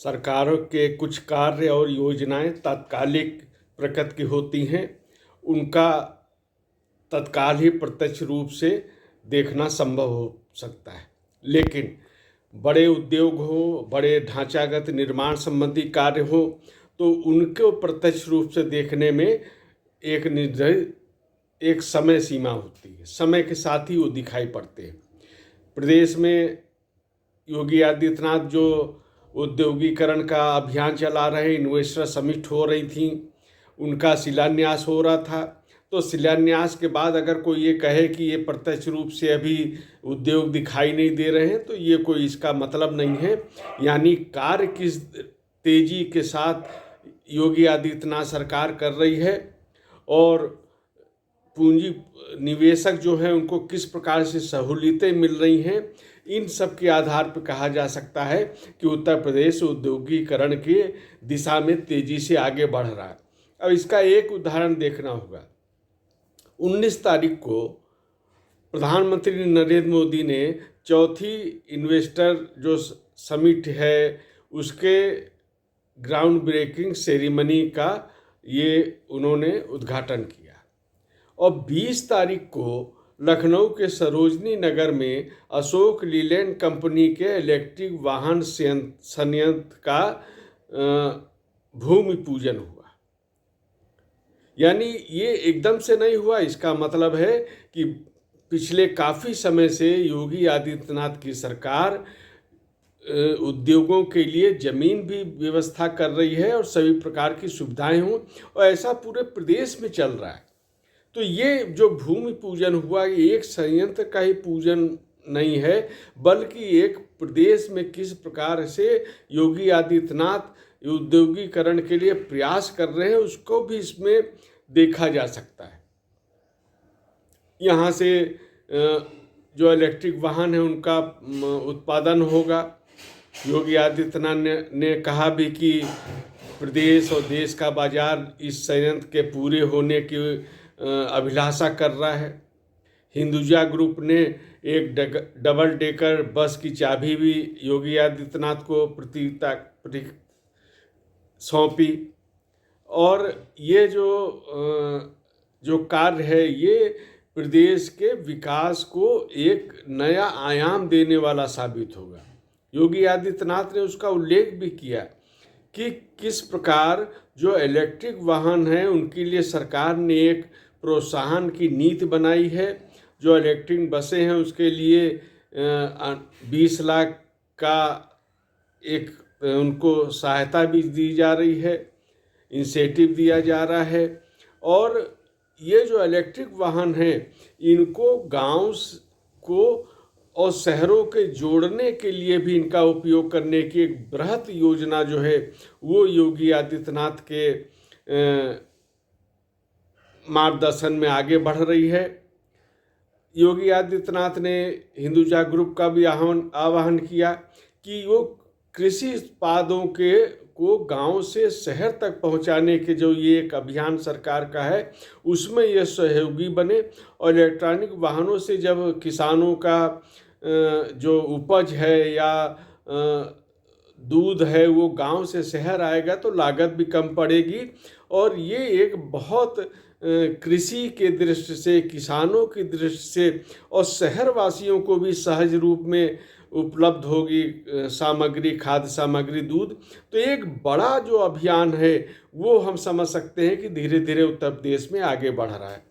सरकारों के कुछ कार्य और योजनाएं तात्कालिक प्रकृति की होती हैं। उनका तत्काल ही प्रत्यक्ष रूप से देखना संभव हो सकता है, लेकिन बड़े उद्योग हो, बड़े ढांचागत निर्माण संबंधी कार्य हो, तो उनको प्रत्यक्ष रूप से देखने में एक निर्धारित एक समय सीमा होती है। समय के साथ ही वो दिखाई पड़ते हैं। प्रदेश में योगी आदित्यनाथ जो औद्योगिकरण का अभियान चला रहे, इन्वेस्टर समिट हो रही थी, उनका शिलान्यास हो रहा था। तो शिलान्यास के बाद अगर कोई ये कहे कि ये प्रत्यक्ष रूप से अभी उद्योग दिखाई नहीं दे रहे हैं, तो ये कोई इसका मतलब नहीं है। यानी कार्य किस तेजी के साथ योगी आदित्यनाथ सरकार कर रही है और पूंजी निवेशक जो है उनको किस प्रकार से सहूलियतें मिल रही हैं, इन सब के आधार पर कहा जा सकता है कि उत्तर प्रदेश औद्योगिकरण की दिशा में तेजी से आगे बढ़ रहा है। अब इसका एक उदाहरण देखना होगा। 19 तारीख को प्रधानमंत्री नरेंद्र मोदी ने चौथी इन्वेस्टर जो समिट है उसके ग्राउंड ब्रेकिंग सेरेमनी का ये उन्होंने उद्घाटन किया और 20 तारीख को लखनऊ के सरोजनी नगर में अशोक लीलैंड कंपनी के इलेक्ट्रिक वाहन संयंत्र का भूमि पूजन हुआ। यानी ये एकदम से नहीं हुआ। इसका मतलब है कि पिछले काफ़ी समय से योगी आदित्यनाथ की सरकार उद्योगों के लिए ज़मीन भी व्यवस्था कर रही है और सभी प्रकार की सुविधाएं हों, और ऐसा पूरे प्रदेश में चल रहा है। तो ये जो भूमि पूजन हुआ, ये एक संयंत्र का ही पूजन नहीं है, बल्कि एक प्रदेश में किस प्रकार से योगी आदित्यनाथ औद्योगिकरण के लिए प्रयास कर रहे हैं उसको भी इसमें देखा जा सकता है। यहाँ से जो इलेक्ट्रिक वाहन है उनका उत्पादन होगा। योगी आदित्यनाथ ने कहा भी कि प्रदेश और देश का बाजार इस संयंत्र के पूरे होने की अभिलाषा कर रहा है। हिंदुजा ग्रुप ने एक डबल डेकर बस की चाबी भी योगी आदित्यनाथ को सौंपी। और ये जो कार्य है ये प्रदेश के विकास को एक नया आयाम देने वाला साबित होगा। योगी आदित्यनाथ ने उसका उल्लेख भी किया कि किस प्रकार जो इलेक्ट्रिक वाहन हैं उनके लिए सरकार ने एक प्रोत्साहन की नीति बनाई है। जो इलेक्ट्रिक बसें हैं उसके लिए 20 लाख का एक उनको सहायता भी दी जा रही है, इंसेंटिव दिया जा रहा है। और ये जो इलेक्ट्रिक वाहन हैं इनको गांव को और शहरों के जोड़ने के लिए भी इनका उपयोग करने की एक बृहत योजना जो है वो योगी आदित्यनाथ के मार्गदर्शन में आगे बढ़ रही है। योगी आदित्यनाथ ने हिंदुजा ग्रुप का भी आह्वान किया कि वो कृषि उत्पादों को गांव से शहर तक पहुंचाने के जो ये एक अभियान सरकार का है उसमें ये सहयोगी बने। और इलेक्ट्रॉनिक वाहनों से जब किसानों का जो उपज है या दूध है वो गांव से शहर आएगा तो लागत भी कम पड़ेगी। और ये एक बहुत कृषि के दृष्टि से, किसानों की दृष्टि से और शहरवासियों को भी सहज रूप में उपलब्ध होगी सामग्री, खाद्य सामग्री, दूध। तो एक बड़ा जो अभियान है वो हम समझ सकते हैं कि धीरे धीरे उत्तर प्रदेश में आगे बढ़ रहा है।